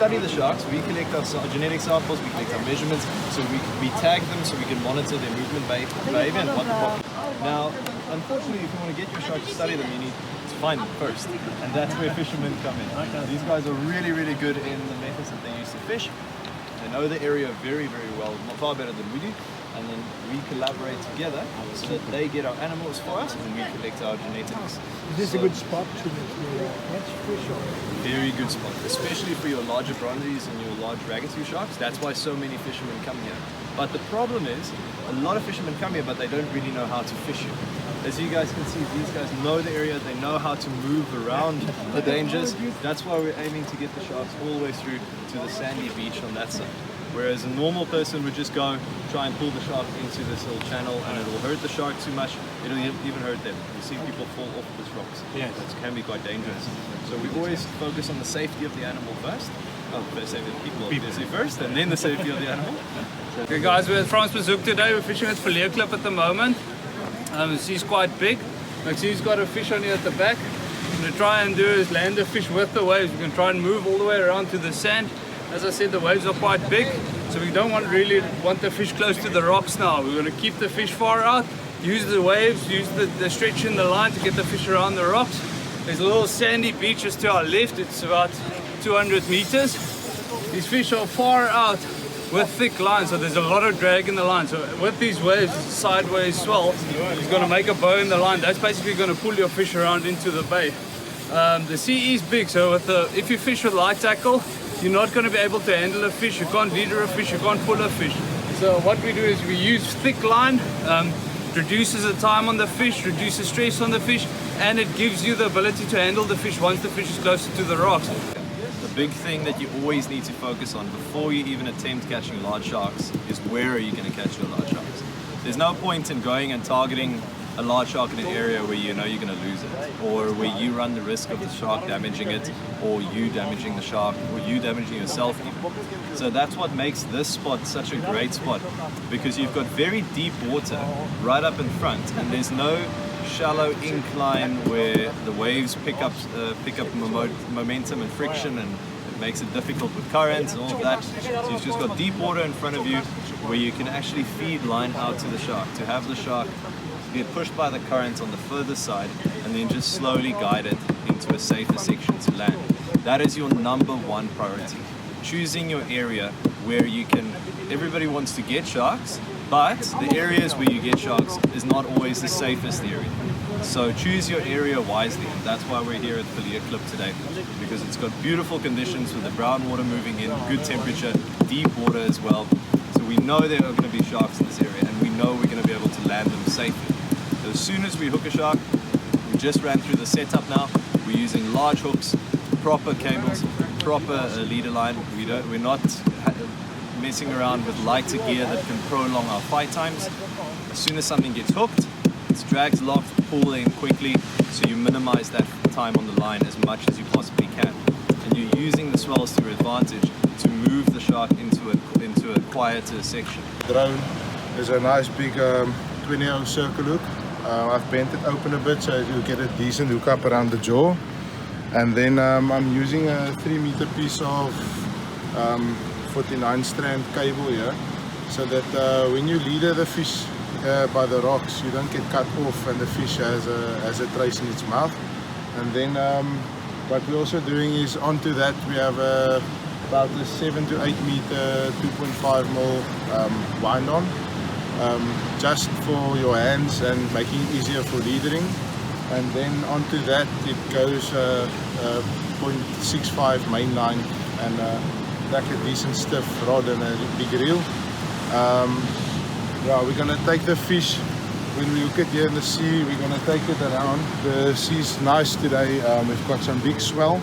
study the sharks, we collect our genetic samples, we collect our measurements, so we tag them so we can monitor their movement behavior and what the problem. Now, unfortunately, if you want to get your shark to study them, you need to find them first, and that's where fishermen come in. These guys are really, really good in the methods that they use to fish. They know the area very, very well, far better than we do, and then we collaborate together so that they get our animals for us and we collect our genetics. Is this a good spot to catch fish? Very good spot, especially for your larger bronzies and your large ragged-tooth sharks. That's why so many fishermen come here. But the problem is, a lot of fishermen come here, but they don't really know how to fish here. As you guys can see, these guys know the area, they know how to move around the dangers. That's why we're aiming to get the sharks all the way through to the sandy beach on that side. Whereas a normal person would just go try and pull the shark into this little channel, and it will hurt the shark too much. It'll even hurt them. You've seen people fall off these rocks. Yes. It can be quite dangerous. So we always focus on the safety of the animal first. Oh, the safety of the people obviously first, and then the safety of the animal. Okay guys, we're at Francis Hoek today. We're fishing at Filet Clip at the moment. The sea's quite big. Maxine's got a fish on here at the back. What we're going to try and do is land the fish with the waves. We can try and move all the way around to the sand. As I said, the waves are quite big, so we don't really want the fish close to the rocks now. We're going to keep the fish far out, use the waves, use the stretch in the line to get the fish around the rocks. There's a little sandy beach just to our left. It's about 200 meters. These fish are far out with thick lines, so there's a lot of drag in the line. So with these waves, sideways swell, it's going to make a bow in the line. That's basically going to pull your fish around into the bay. The sea is big, so if you fish with light tackle, you're not going to be able to handle a fish. You can't leader a fish, you can't pull a fish. So what we do is we use thick line, reduces the time on the fish, reduces stress on the fish, and it gives you the ability to handle the fish once the fish is closer to the rocks. The big thing that you always need to focus on before you even attempt catching large sharks is where are you going to catch your large sharks. There's no point in going and targeting a large shark in an area where you know you're going to lose it, or where you run the risk of the shark damaging it, or you damaging the shark, or you damaging yourself even. So that's what makes this spot such a great spot, because you've got very deep water right up in front, and there's no shallow incline where the waves pick up momentum and friction, and it makes it difficult with currents and all of that. So you've just got deep water in front of you where you can actually feed line out to the shark, to have the shark get pushed by the currents on the further side and then just slowly guide it into a safer section to land. That is your number one priority. Choosing your area where you can, everybody wants to get sharks, but the areas where you get sharks is not always the safest area. So choose your area wisely, and that's why we're here at Filet Clip today, because it's got beautiful conditions with the brown water moving in, good temperature, deep water as well. So we know there are going to be sharks in this area, and we know we're going to be able to land them safely. So as soon as we hook a shark, we just ran through the setup now, we're using large hooks, proper cables, proper leader line. We're not messing around with lighter gear that can prolong our fight times. As soon as something gets hooked, it's dragged, locked, pull in quickly, so you minimize that time on the line as much as you possibly can. And you're using the swells to your advantage to move the shark into a quieter section. Drone is a nice big 20-0 circle hook. I've bent it open a bit so you get a decent hook up around the jaw. And then I'm using a 3-meter piece of 49 strand cable here, so that when you leader the fish by the rocks, you don't get cut off and the fish has a trace in its mouth. And then what we're also doing is, onto that we have about a 7 to 8 meter 2.5 mil wind on, just for your hands and making it easier for leadering. And then onto that it goes 0.65 main line, and like a decent stiff rod and a big reel. Yeah, we're gonna take the fish when we hook it here in the sea. We're gonna take it around. The sea's nice today. We've got some big swell.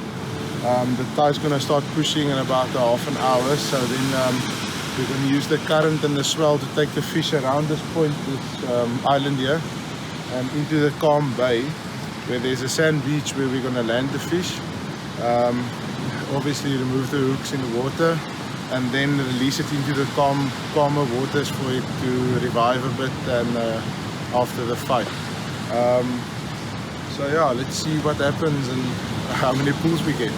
The tide's gonna start pushing in about half an hour. So then we're gonna use the current and the swell to take the fish around this point, this island here, and into the calm bay, where there's a sand beach where we're gonna land the fish. Obviously remove the hooks in the water and then release it into the calmer waters for it to revive a bit and after the fight. So yeah, let's see what happens and how many pulls we get.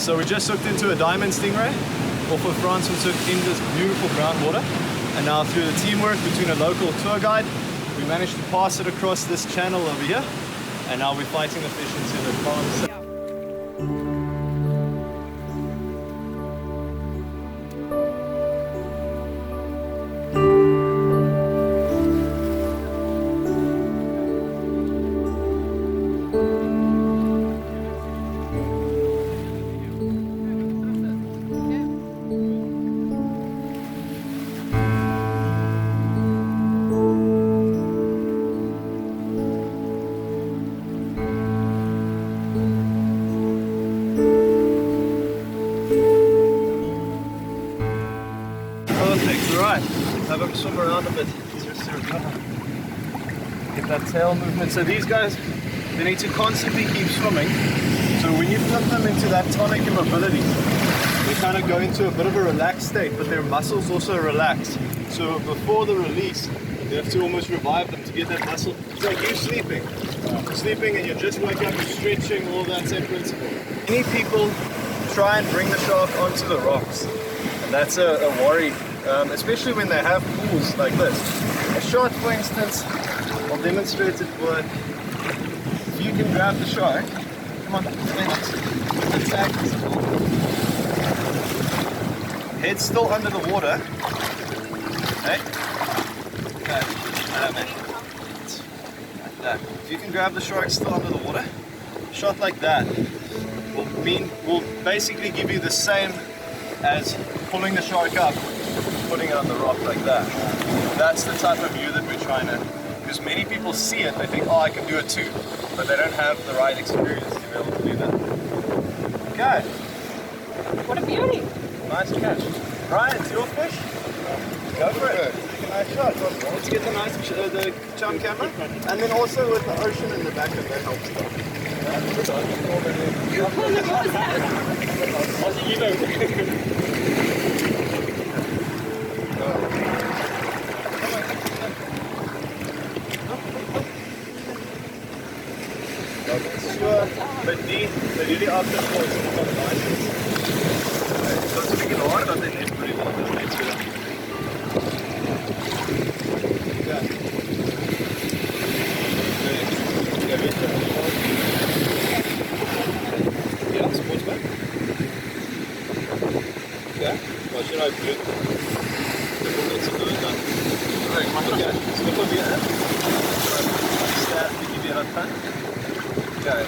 So we just hooked into a diamond stingray off of France was hooked in this beautiful groundwater. And now through the teamwork between a local tour guide, we managed to pass it across this channel over here. And now we're fighting the fish into the ponds. Perfect, alright. Have them swim around a bit. Get that tail movement. So these guys, they need to constantly keep swimming. So when you flip them into that tonic immobility, they kind of go into a bit of a relaxed state, but their muscles also relax. So before the release, you have to almost revive them to get that muscle. It's like you sleeping. Sleeping and you're just waking up, you're stretching, all that same principle. Many people try and bring the shark onto the rocks. And that's a worry, especially when they have pools like this. A shot, for instance, I'll demonstrate it for if you can grab the shark. Come on, attack. Head still under the water. Okay? Like that. If you can grab the shark still under the water, a shot like that will basically give you the same as pulling the shark up, putting it on the rock like that. That's the type of view that we're trying to, because many people see it, they think, oh, I can do it too, but they don't have the right experience to be able to do that. Okay. What a beauty. Nice catch. Ryan, it's your fish? Go for it. Take a nice shot. Let's get the nice the chum camera, and then also with the ocean in the back of that helps. But die afterskoot is nog baie. So it's 'n bietjie laer dat hy net vir die water net so. Ja. Ja, weet jy. Ja, sportsman. Ja, was jy nou druk? Dit kom net so doen dan. Reg, maar ja, skop hom weer. Sterk bietjie weer aan. Okay.